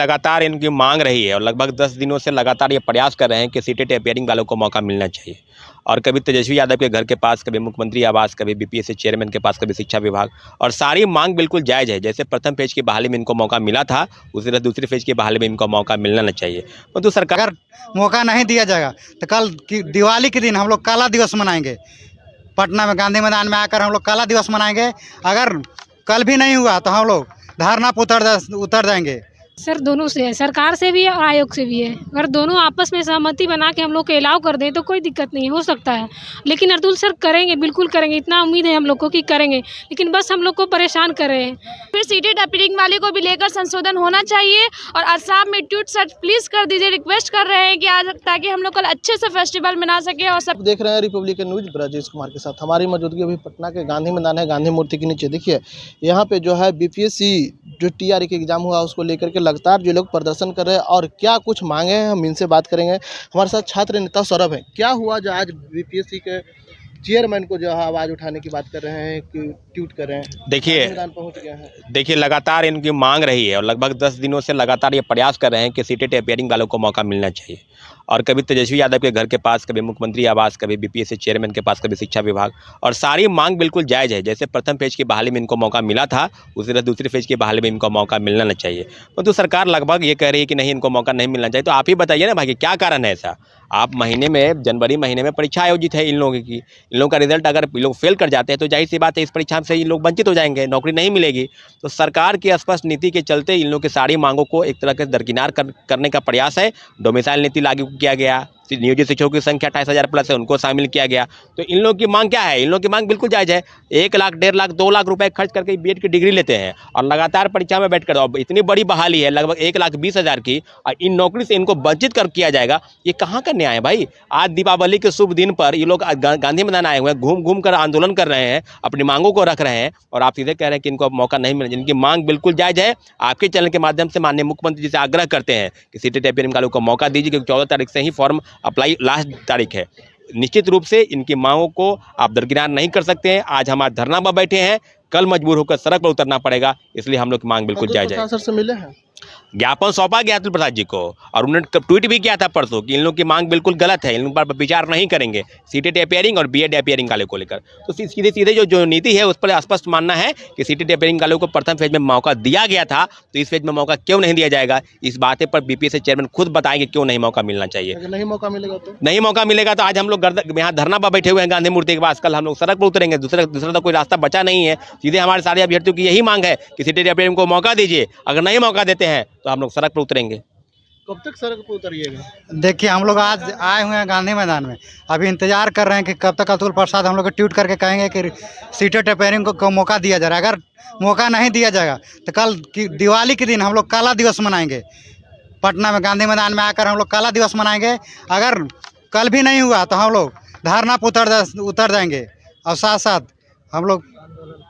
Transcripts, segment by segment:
लगातार इनकी मांग रही है और लगभग 10 दिनों से लगातार ये प्रयास कर रहे हैं कि सीटेट अपेयरिंग वालों को मौका मिलना चाहिए। और कभी तेजस्वी यादव के घर के पास, कभी मुख्यमंत्री आवास, कभी बीपीएससी चेयरमैन के पास, कभी शिक्षा विभाग, और सारी मांग बिल्कुल जायज़ है। जैसे प्रथम फेज की बहाली में इनको मौका मिला था, उसी तरह दूसरी फेज की बहाली में इनको मौका मिलना न चाहिए। परंतु सरकार अगर मौका नहीं दिया जाएगा तो कल की दिवाली के दिन हम लोग काला दिवस मनाएंगे। पटना में गांधी मैदान में आकर हम लोग काला दिवस मनाएंगे। अगर कल भी नहीं हुआ तो हम लोग धरना पर उतर जाएंगे। सर दोनों से है, सरकार से भी है और आयोग से भी है। अगर दोनों आपस में सहमति बना के हम लोग को अलाउ कर दें तो कोई दिक्कत नहीं हो सकता है। लेकिन अतुल सर करेंगे, बिल्कुल करेंगे, इतना उम्मीद है हम लोग को कि करेंगे। लेकिन बस हम लोग को परेशान कर रहे हैं। फिर सीटेट अपेयरिंग वाले को भी लेकर संशोधन होना चाहिए और असम में ट्वीट सर्च प्लीज़ कर दीजिए। रिक्वेस्ट कर रहे हैं कि आज ताकि हम लोग कल अच्छे से फेस्टिवल मना सके। और सब देख रहे हैं रिपब्लिकन न्यूज ब्रजेश कुमार के साथ। हमारी मौजूदगी अभी पटना के गांधी मैदान है, गांधी मूर्ति के नीचे। देखिए यहाँ पे जो है बीपीएससी जो टीआरई के एग्जाम हुआ उसको लेकर के लगातार जो लोग प्रदर्शन कर रहे हैं और क्या कुछ मांगे हैं हम इनसे बात करेंगे। हमारे साथ छात्र नेता सौरभ हैं। क्या हुआ जो आज बीपीएससी के चेयरमैन को जो है आवाज़ उठाने की बात कर रहे हैं कि ट्वीट कर रहे हैं? देखिए मैदान पहुंच गए हैं। देखिए लगातार इनकी मांग रही है और लगभग 10 दिनों से लगातार ये प्रयास कर रहे हैं कि सीटेट अपेयरिंग वालों को मौका मिलना चाहिए। और कभी तेजस्वी यादव के घर के पास, कभी मुख्यमंत्री आवास, कभी बीपीएससी चेयरमैन के पास, कभी शिक्षा विभाग, और सारी मांग बिल्कुल जायज़ है। जैसे प्रथम फेज की बहाली में इनको मौका मिला था, उसी तरह दूसरी फेज की बहाली में इनको मौका मिलना न चाहिए। परंतु सरकार लगभग ये कह रही है कि नहीं, इनको मौका नहीं मिलना चाहिए। तो आप ही बताइए ना भाई कि क्या कारण है ऐसा? आप महीने में, जनवरी महीने में परीक्षा आयोजित है इन लोगों की। इन लोगों का रिजल्ट अगर इन लोग फेल कर जाते हैं तो जाहिर सी बात है इस परीक्षा से इन लोग वंचित हो जाएंगे, नौकरी नहीं मिलेगी। तो सरकार की स्पष्ट नीति के चलते इन लोगों की सारी मांगों को एक तरह के दरकिनार करने का प्रयास है। डोमिसाइल नीति लागू किया गया, नियोजित शिक्षकों की संख्या 28,000 प्लस है, उनको शामिल किया गया। तो इन लोगों की मांग क्या है? इन लोगों की मांग बिल्कुल जायज़ है। 1 लाख, 1.5 लाख, 2 लाख रुपए खर्च करके बीएड की डिग्री लेते हैं और लगातार परीक्षा में बैठकर, अब इतनी बड़ी बहाली है लगभग 1,20,000 की, और इन नौकरी से इनको वंचित कर किया जाएगा। ये कहाँ का न्याय है भाई? आज दीपावली के शुभ दिन पर ये लोग गांधी मैदान आए हुए हैं, घूम घूम कर आंदोलन कर रहे हैं, अपनी मांगों को रख रहे हैं, और आप सीधे कह रहे हैं कि इनको मौका नहीं मिला। जिनकी मांग बिल्कुल जायज़ है। आपके चैनल के माध्यम से माननीय मुख्यमंत्री जी से आग्रह करते हैं कि सीटेट अपेयरिंग वालों को मौका दीजिए, क्योंकि 14 तारीख से ही फॉर्म अप्लाई लास्ट तारीख है। निश्चित रूप से इनकी मांगों को आप दरकिनार नहीं कर सकते हैं। आज हम धरना पर बैठे हैं, कल मजबूर होकर सड़क पर उतरना पड़ेगा, इसलिए हम लोग की मांग बिल्कुल जायज़ है। सर से मिले हैं, ज्ञापन सौंपा गया अतुल प्रसाद जी को, और उन्होंने ट्वीट भी किया था परसों कि इन लोगों की मांग बिल्कुल गलत है, इन लोगों पर विचार नहीं करेंगे सीटेट अपेयरिंग और बीएड अपेयरिंग वाले को लेकर। तो सीधे सीधे जो नीति है उस पर स्पष्ट मानना है कि सीटेट अपेयरिंग वालों को प्रथम फेज में मौका दिया गया था, तो इस फेज में मौका क्यों नहीं दिया जाएगा? इस बातें पर बीपीएससी चेयरमैन खुद बताएंगे क्यों नहीं मौका मिलना चाहिए। अगर नहीं मौका मिलेगा तो नहीं मौका मिलेगा तो आज हम लोग यहाँ धरना पर बैठे हुए हैं गांधी मूर्ति के पास, कल हम लोग सड़क पर उतरेंगे। दूसरा तो कोई रास्ता बचा नहीं है। सीधे हमारे सारे अभ्यर्थियों की यही मांग है कि सीटेट अपेयरिंग को मौका दीजिए। अगर नहीं मौका देते हैं तो हम लोग सड़क पर उतरेंगे। कब तक सड़क पर उतरिएगा? देखिए हम लोग आज आए हुए हैं गांधी मैदान में, अभी इंतजार कर रहे हैं कि कब तक अतुल प्रसाद हम लोग को ट्वीट करके कहेंगे कि सीटेट अपेयरिंग को मौका दिया जा रहा है। अगर मौका नहीं दिया जाएगा तो कल की दिवाली के दिन हम लोग काला दिवस मनाएंगे। पटना में गांधी मैदान में आकर हम लोग काला दिवस मनाएंगे। अगर कल भी नहीं हुआ तो हम लोग धरना पर उतर जाएंगे और साथ साथ हम लोग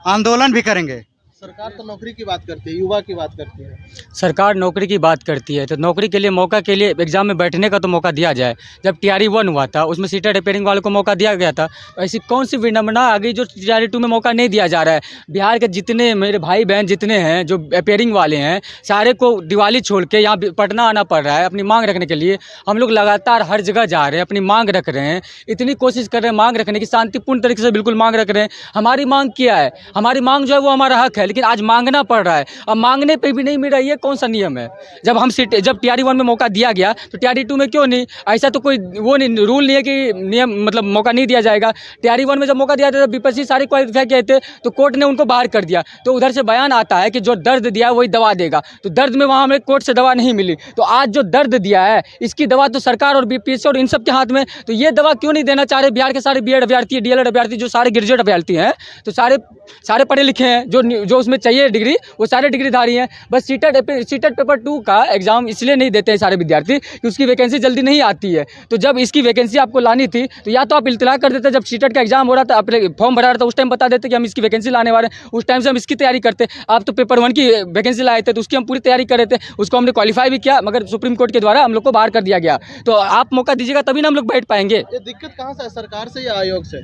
आंदोलन भी करेंगे। सरकार तो नौकरी की बात करती है, युवा की बात करती है। सरकार नौकरी की बात करती है तो नौकरी के लिए मौका के लिए एग्जाम में बैठने का तो मौका दिया जाए। जब टीआरई 1 हुआ था उसमें सीटेट अपेयरिंग वालों को मौका दिया गया था, तो ऐसी कौन सी विडंबना आ गई जो टीआरई 2 में मौका नहीं दिया जा रहा है? बिहार के जितने मेरे भाई बहन जितने हैं जो अपेयरिंग वाले हैं, सारे को दिवाली छोड़ के यहाँ पटना आना पड़ रहा है अपनी मांग रखने के लिए। हम लोग लगातार हर जगह जा रहे हैं, अपनी मांग रख रहे हैं, इतनी कोशिश कर रहे हैं मांग रखने की, शांतिपूर्ण तरीके से बिल्कुल मांग रख रहे हैं। हमारी मांग क्या है? हमारी मांग जो है वो हमारा हक है, लेकिन आज मांगना पड़ रहा है। अब मांगने पे भी नहीं मिल रहा है, ये कौन सा नियम है? जब टीआरई 1 में मौका दिया गया तो टीआरई 2 में क्यों नहीं? ऐसा तो कोई वो नहीं, रूल नहीं है कि नियम मतलब मौका नहीं दिया जाएगा। टीआरई 1 में जब मौका दिया था तब बीपीएससी सारे क्वालिफाई किए थे, तो कोर्ट ने उनको बाहर कर दिया। तो उधर से बयान आता है कि जो दर्द दिया वही दवा देगा, तो दर्द में वहाँ हमें कोर्ट से दवा नहीं मिली। तो आज जो दर्द दिया है इसकी दवा तो सरकार और बीपीएससी और इन सब के हाथ में, तो ये दवा क्यों नहीं देना चाह रहे? बिहार के सारे बीएड अभ्यर्थी, डीएलएड अभ्यर्थी, जो सारे ग्रेजुएट अभ्यर्थी हैं, तो सारे पढ़े लिखे हैं, जो उसमें चाहिए डिग्री वो सारे डिग्रीधारी हैं। बस सीटेट पेपर 2 का एग्जाम इसलिए नहीं देते हैं सारे विद्यार्थी कि उसकी वैकेंसी जल्दी नहीं आती है। तो जब इसकी वैकेंसी आपको लानी थी तो या तो आप इल्तिला कर देते, जब सीटेट का एग्जाम हो रहा था, अपने फॉर्म भरा रहा था, उस टाइम बता देते कि हम इसकी वैकेंसी लाने वाले हैं, उस टाइम से हम इसकी तैयारी करते। आप तो पेपर 1 की वैकेंसी लाए थे तो उसकी हम पूरी तैयारी कर रहे थे, उसको हमने क्वालिफाई भी किया, मगर सुप्रीम कोर्ट के द्वारा हम लोग को बाहर कर दिया गया। तो आप मौका दीजिएगा तभी ना हम लोग बैठ पाएंगे। ये दिक्कत कहाँ से है, सरकार से या आयोग से?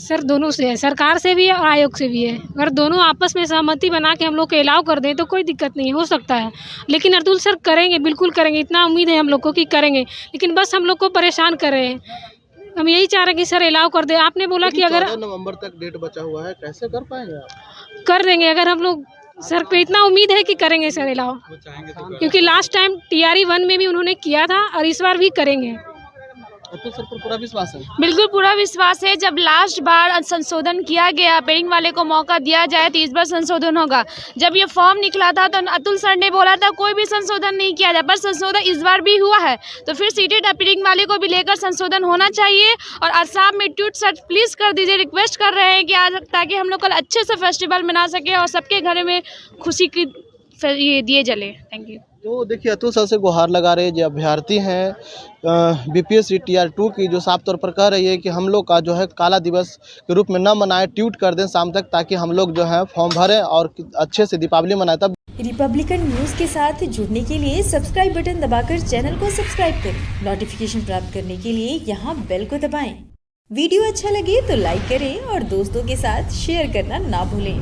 सर दोनों से है, सरकार से भी है और आयोग से भी है। अगर दोनों आपस में सहमति बना के हम लोग को अलाउ कर दें तो कोई दिक्कत नहीं, हो सकता है। लेकिन अतुल सर करेंगे, बिल्कुल करेंगे, इतना उम्मीद है हम लोग को कि करेंगे। लेकिन बस हम लोग को परेशान कर रहे हैं। हम यही चाह रहे हैं कि सर अलाउ कर दे। आपने बोला कि अगर 14 नवंबर तक डेट बचा हुआ है, कैसे कर पाएंगे आप? कर देंगे, अगर हम लोग सर पे इतना उम्मीद है कि करेंगे सर अलाउ, क्योंकि लास्ट टाइम TRE 1 में भी उन्होंने किया था और इस बार भी करेंगे। अतुल सर पर पूरा विश्वास है? बिल्कुल पूरा विश्वास है। जब लास्ट बार संशोधन किया गया, पेयरिंग वाले को मौका दिया जाए तो इस बार संशोधन होगा। जब ये फॉर्म निकला था तो अतुल सर ने बोला था कोई भी संशोधन नहीं किया जाए, पर संशोधन इस बार भी हुआ है। तो फिर सीटेड पेयरिंग वाले को भी लेकर संशोधन होना चाहिए। और असम में ट्वीट सर प्लीज़ कर दीजिए, रिक्वेस्ट कर रहे हैं कि आज, ताकि हम लोग कल अच्छे से फेस्टिवल मना सके और सबके घर में खुशी की ये दिए जले। Thank you. तो देखिए, अतुल सर से गुहार लगा रहे जो अभ्यर्थी हैं BPSC TR 2 की, जो साफ तौर पर कह रही है कि हम लोग का जो है काला दिवस के रूप में न मनाएं, ट्वीट कर दें शाम तक, ताकि हम लोग जो है फॉर्म भरें और अच्छे से दीपावली मनाएं। तब रिपब्लिकन न्यूज़ के साथ जुड़ने के लिए सब्सक्राइब बटन दबाकर चैनल को सब्सक्राइब करें। नोटिफिकेशन प्राप्त करने के लिए यहाँ बेल को दबाएं। वीडियो अच्छा लगे तो लाइक करें और दोस्तों के साथ शेयर करना ना भूलें।